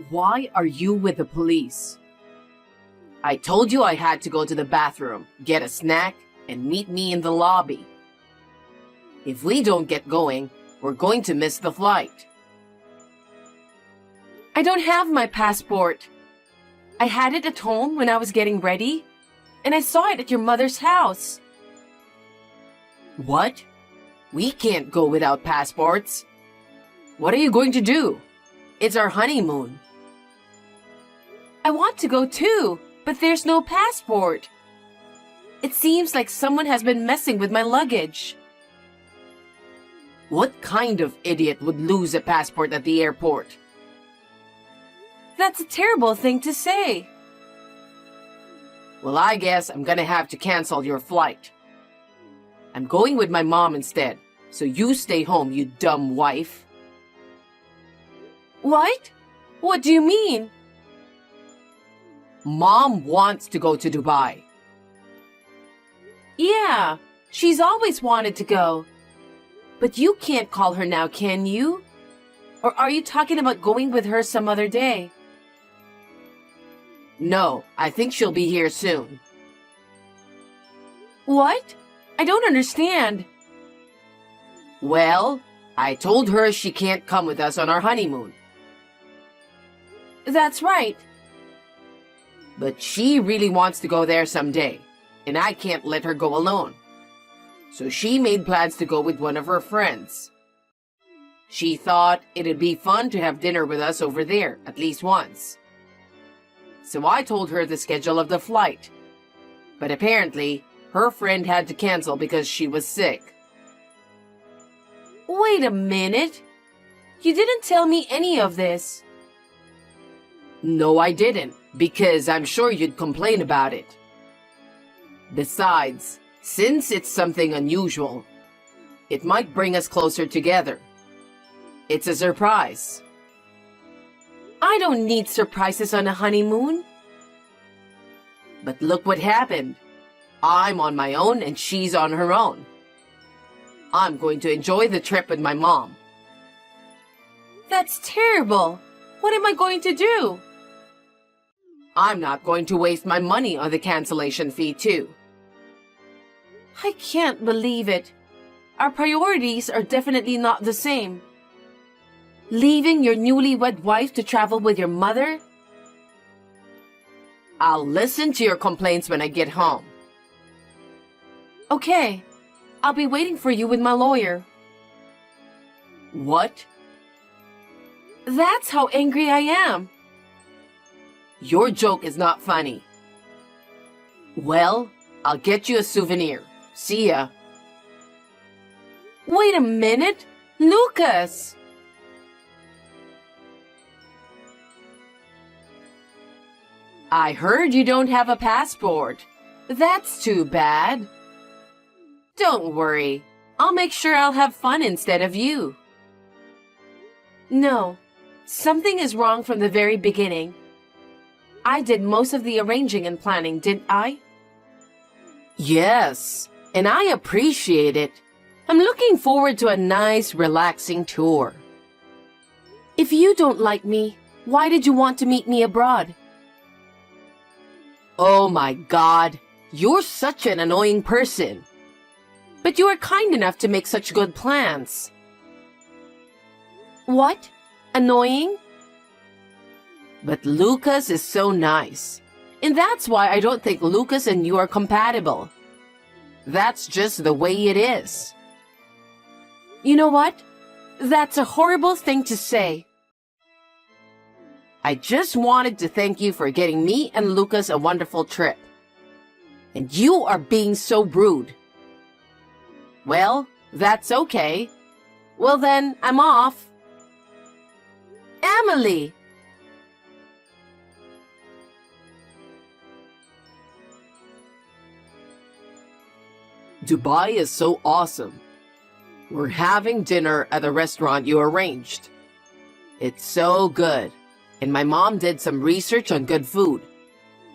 Why are you with the police? I told you I had to go to the bathroom, get a snack, and meet me in the lobby. If we don't get going, we're going to miss the flight. I don't have my passport. I had it at home when I was getting ready, and I saw it at your mother's house. What? We can't go without passports. What are you going to do? It's our honeymoon. I want to go too, but there's no passport. It seems like someone has been messing with my luggage. What kind of idiot would lose a passport at the airport? That's a terrible thing to say. Well, I guess I'm gonna have to cancel your flight. I'm going with my mom instead, so you stay home, you dumb wife. What? What do you mean? Mom wants to go to Dubai. Yeah, she's always wanted to go. But you can't call her now, can you? Or are you talking about going with her some other day? No, I think she'll be here soon. What? I don't understand. Well, I told her she can't come with us on our honeymoon. That's right. But she really wants to go there someday, and I can't let her go alone. So she made plans to go with one of her friends. She thought it'd be fun to have dinner with us over there, at least once. So I told her the schedule of the flight. But apparently, her friend had to cancel because she was sick. Wait a minute. You didn't tell me any of this. No, I didn't, because I'm sure you'd complain about it. Besides, since it's something unusual, it might bring us closer together. It's a surprise. I don't need surprises on a honeymoon. But look what happened. I'm on my own and she's on her own. I'm going to enjoy the trip with my mom. That's terrible. What am I going to do? I'm not going to waste my money on the cancellation fee too. I can't believe it. Our priorities are definitely not the same. Leaving your newlywed wife to travel with your mother? I'll listen to your complaints when I get home. Okay, I'll be waiting for you with my lawyer. What? That's how angry I am. Your joke is not funny. Well, I'll get you a souvenir. See ya. Wait a minute, Lucas! I heard you don't have a passport. That's too bad. Don't worry. I'll make sure I'll have fun instead of you. No, something is wrong from the very beginning. I did most of the arranging and planning, didn't I? Yes, and I appreciate it. I'm looking forward to a nice, relaxing tour. If you don't like me, why did you want to meet me abroad? Oh my God, you're such an annoying person. But you are kind enough to make such good plans. What? Annoying? But Lucas is so nice. And that's why I don't think Lucas and you are compatible. That's just the way it is. You know what? That's a horrible thing to say. I just wanted to thank you for getting me and Lucas a wonderful trip. And you are being so rude. Well, that's okay. Well then, I'm off. Emily! Dubai is so awesome. We're having dinner at a restaurant you arranged. It's so good, and my mom did some research on good food,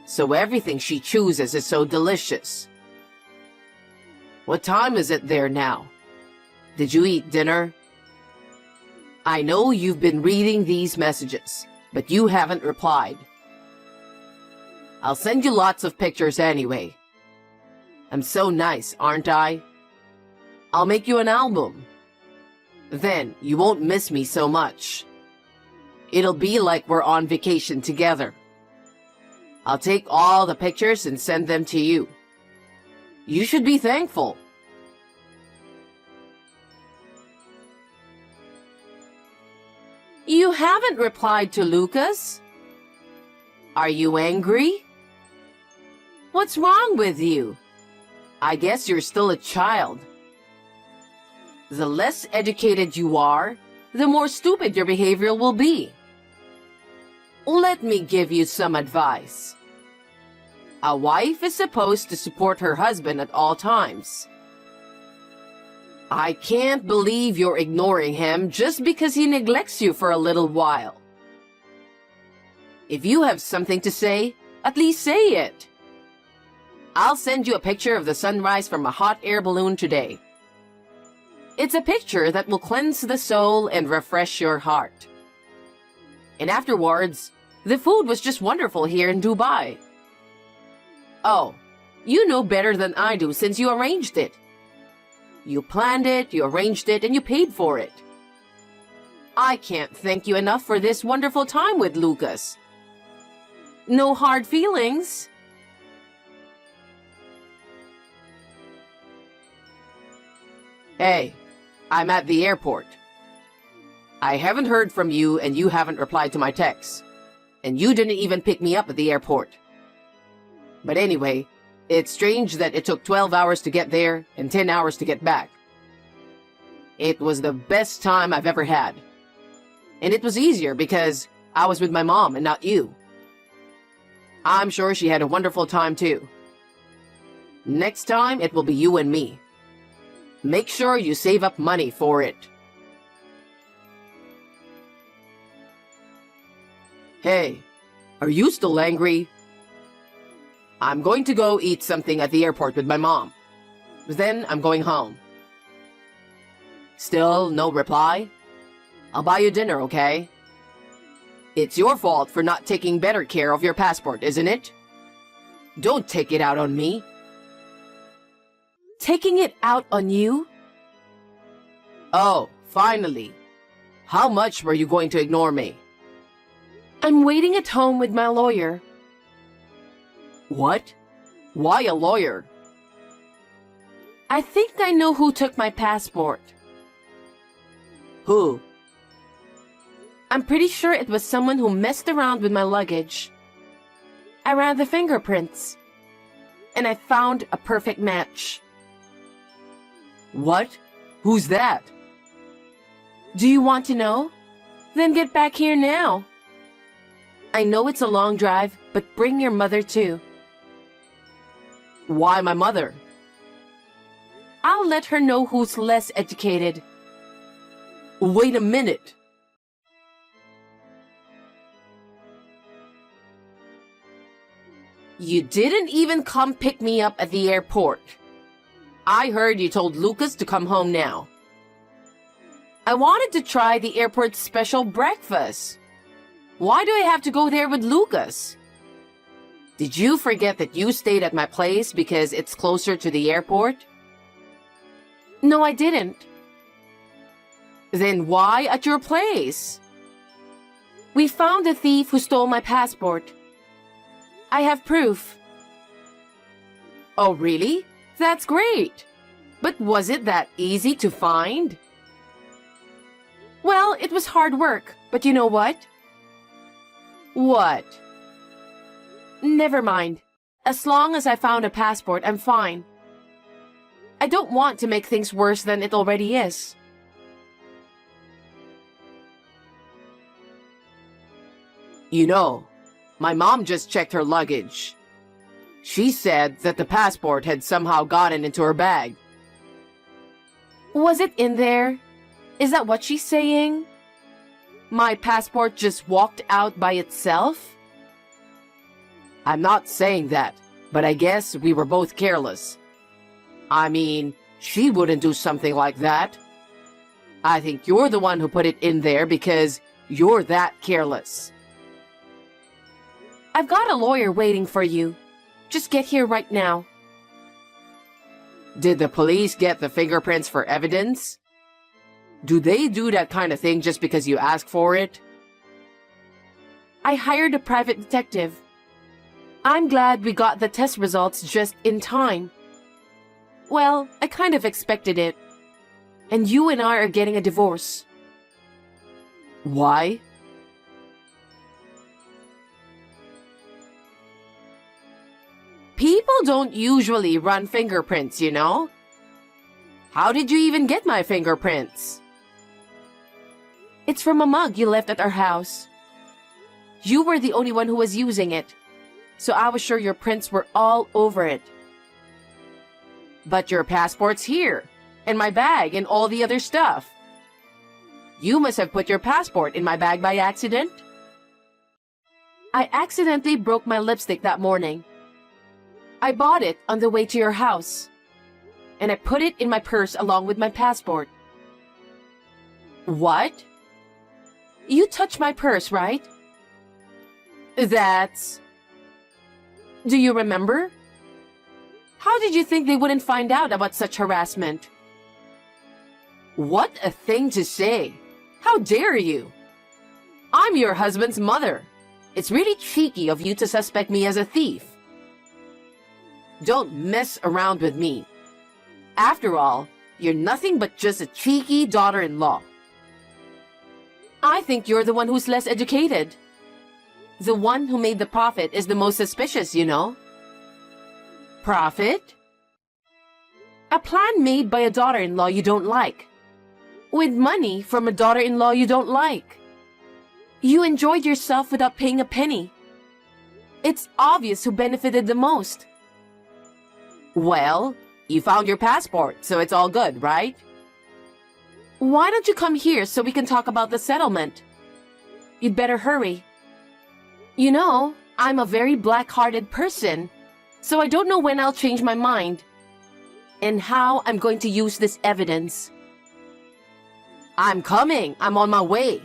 so everything she chooses is so delicious. What time is it there now? Did you eat dinner? I know you've been reading these messages, but you haven't replied. I'll send you lots of pictures anyway. I'm so nice, aren't I? I'll make you an album. Then you won't miss me so much. It'll be like we're on vacation together. I'll take all the pictures and send them to you. You should be thankful. You haven't replied to Lucas? Are you angry? What's wrong with you? I guess you're still a child. The less educated you are, the more stupid your behavior will be. Let me give you some advice. A wife is supposed to support her husband at all times. I can't believe you're ignoring him just because he neglects you for a little while. If you have something to say, at least say it. I'll send you a picture of the sunrise from a hot air balloon today. It's a picture that will cleanse the soul and refresh your heart. And afterwards, the food was just wonderful here in Dubai. Oh, you know better than I do since you arranged it. You planned it, you arranged it, and you paid for it. I can't thank you enough for this wonderful time with Lucas. No hard feelings. Hey, I'm at the airport. I haven't heard from you and you haven't replied to my texts. And you didn't even pick me up at the airport. But anyway, it's strange that it took 12 hours to get there and 10 hours to get back. It was the best time I've ever had. And it was easier because I was with my mom and not you. I'm sure she had a wonderful time too. Next time, it will be you and me. Make sure you save up money for it. Hey, are you still angry? I'm going to go eat something at the airport with my mom. Then I'm going home. Still no reply? I'll buy you dinner, okay? It's your fault for not taking better care of your passport, isn't it? Don't take it out on me. Taking it out on you? Oh, finally. How much were you going to ignore me? I'm waiting at home with my lawyer. What? Why a lawyer? I think I know who took my passport. Who? I'm pretty sure it was someone who messed around with my luggage. I ran the fingerprints, and I found a perfect match. What? Who's that? Do you want to know? Then get back here now. I know it's a long drive, but bring your mother too. Why my mother? I'll let her know who's less educated. Wait a minute. You didn't even come pick me up at the airport. I heard you told Lucas to come home now. I wanted to try the airport's special breakfast. Why do I have to go there with Lucas? Did you forget that you stayed at my place because it's closer to the airport? No, I didn't. Then why at your place? We found the thief who stole my passport. I have proof. Oh, really? That's great. But was it that easy to find? Well, it was hard work, but you know what? What? Never mind. As long as I found a passport, I'm fine. I don't want to make things worse than it already is. You know, my mom just checked her luggage. She said that the passport had somehow gotten into her bag. Was it in there? Is that what she's saying? My passport just walked out by itself? I'm not saying that, but I guess we were both careless. I mean, she wouldn't do something like that. I think you're the one who put it in there because you're that careless. I've got a lawyer waiting for you. Just get here right now. Did the police get the fingerprints for evidence? Do they do that kind of thing just because you ask for it? I hired a private detective. I'm glad we got the test results just in time. Well, I kind of expected it. And you and I are getting a divorce. Why? People don't usually run fingerprints, you know? How did you even get my fingerprints? It's from a mug you left at our house. You were the only one who was using it, so I was sure your prints were all over it. But your passport's here, and my bag, and all the other stuff. You must have put your passport in my bag by accident. I accidentally broke my lipstick that morning. I bought it on the way to your house, and I put it in my purse along with my passport. What? You touched my purse, right? That's... Do you remember? How did you think they wouldn't find out about such harassment? What a thing to say! How dare you! I'm your husband's mother. It's really cheeky of you to suspect me as a thief. Don't mess around with me. After all, you're nothing but just a cheeky daughter-in-law. I think you're the one who's less educated. The one who made the profit is the most suspicious, you know. Profit? A plan made by a daughter-in-law you don't like. With money from a daughter-in-law you don't like. You enjoyed yourself without paying a penny. It's obvious who benefited the most. Well, you found your passport, so it's all good, right? Why don't you come here so we can talk about the settlement? You'd better hurry. You know, I'm a very black-hearted person, so I don't know when I'll change my mind and how I'm going to use this evidence. I'm coming. I'm on my way.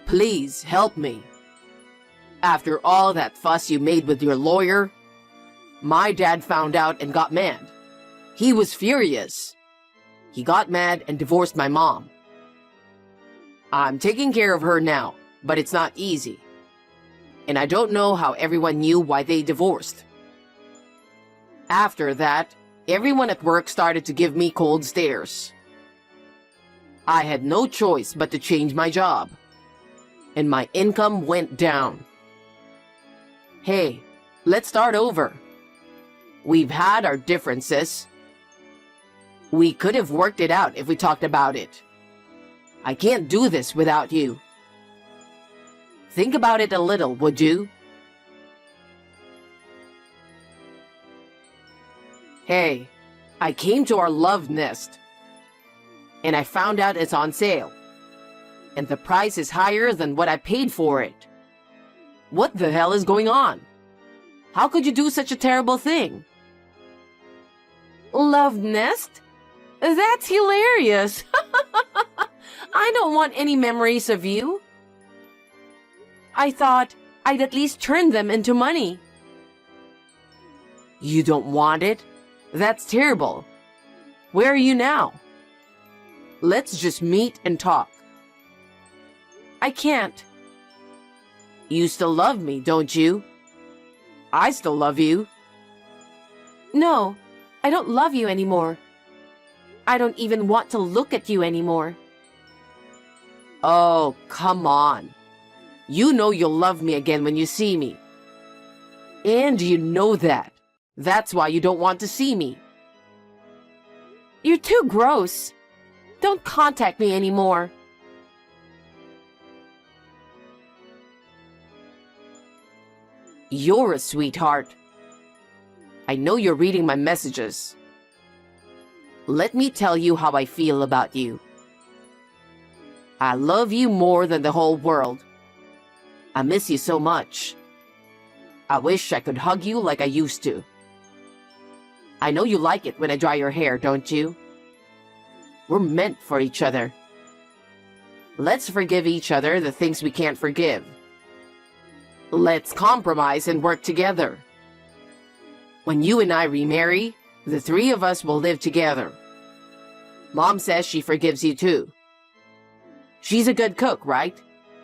Please help me. After all that fuss you made with your lawyer, my dad found out and got mad. He was furious. He got mad and divorced my mom. I'm taking care of her now, but it's not easy. And I don't know how everyone knew why they divorced. After that, everyone at work started to give me cold stares. I had no choice but to change my job, and my income went down. Hey, let's start over. We've had our differences. We could have worked it out if we talked about it. I can't do this without you. Think about it a little, would you? Hey, I came to our love nest, and I found out it's on sale, and the price is higher than what I paid for it. What the hell is going on? How could you do such a terrible thing? Love nest? That's hilarious. I don't want any memories of you. I thought I'd at least turn them into money. You don't want it? That's terrible. Where are you now? Let's just meet and talk. I can't. You still love me, don't you? I still love you. No, I don't love you anymore. I don't even want to look at you anymore. Oh, come on. You know you'll love me again when you see me. And you know that. That's why you don't want to see me. You're too gross. Don't contact me anymore. You're a sweetheart. I know you're reading my messages. Let me tell you how I feel about you. I love you more than the whole world. I miss you so much. I wish I could hug you like I used to. I know you like it when I dry your hair, don't you? We're meant for each other. Let's forgive each other the things we can't forgive. Let's compromise and work together. When you and I remarry, the three of us will live together. Mom says she forgives you too. She's a good cook, right?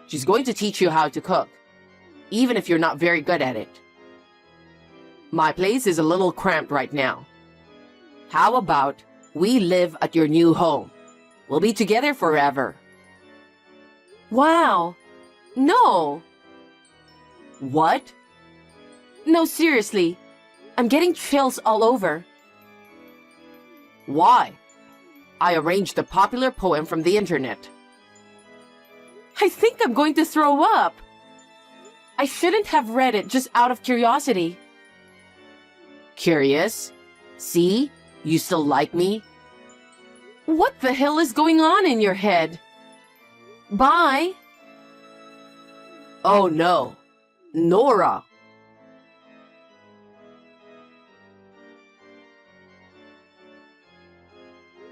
She's going to teach you how to cook, even if you're not very good at it. My place is a little cramped right now. How about we live at your new home? We'll be together forever. Wow. No. What? No, seriously. I'm getting chills all over. Why? I arranged a popular poem from the internet. I think I'm going to throw up. I shouldn't have read it just out of curiosity. Curious? See? You still like me? What the hell is going on in your head? Bye. Oh no. Nora.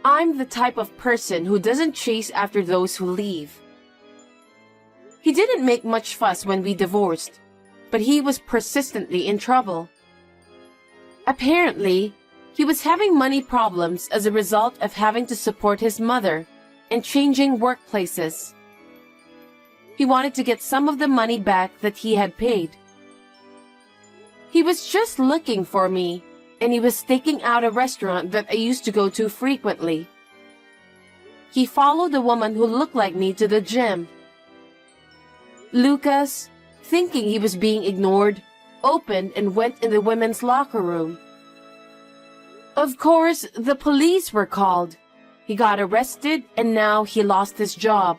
I'm the type of person who doesn't chase after those who leave. He didn't make much fuss when we divorced, but he was persistently in trouble. Apparently, he was having money problems as a result of having to support his mother and changing workplaces. He wanted to get some of the money back that he had paid. He was just looking for me, and he was staking out a restaurant that I used to go to frequently. He followed a woman who looked like me to the gym. Lucas, thinking he was being ignored, opened and went in the women's locker room. Of course, the police were called. He got arrested and now he lost his job.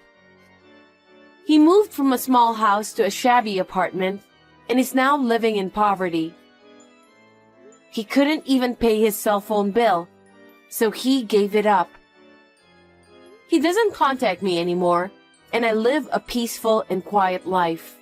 He moved from a small house to a shabby apartment and is now living in poverty. He couldn't even pay his cell phone bill, so he gave it up. He doesn't contact me anymore, and I live a peaceful and quiet life.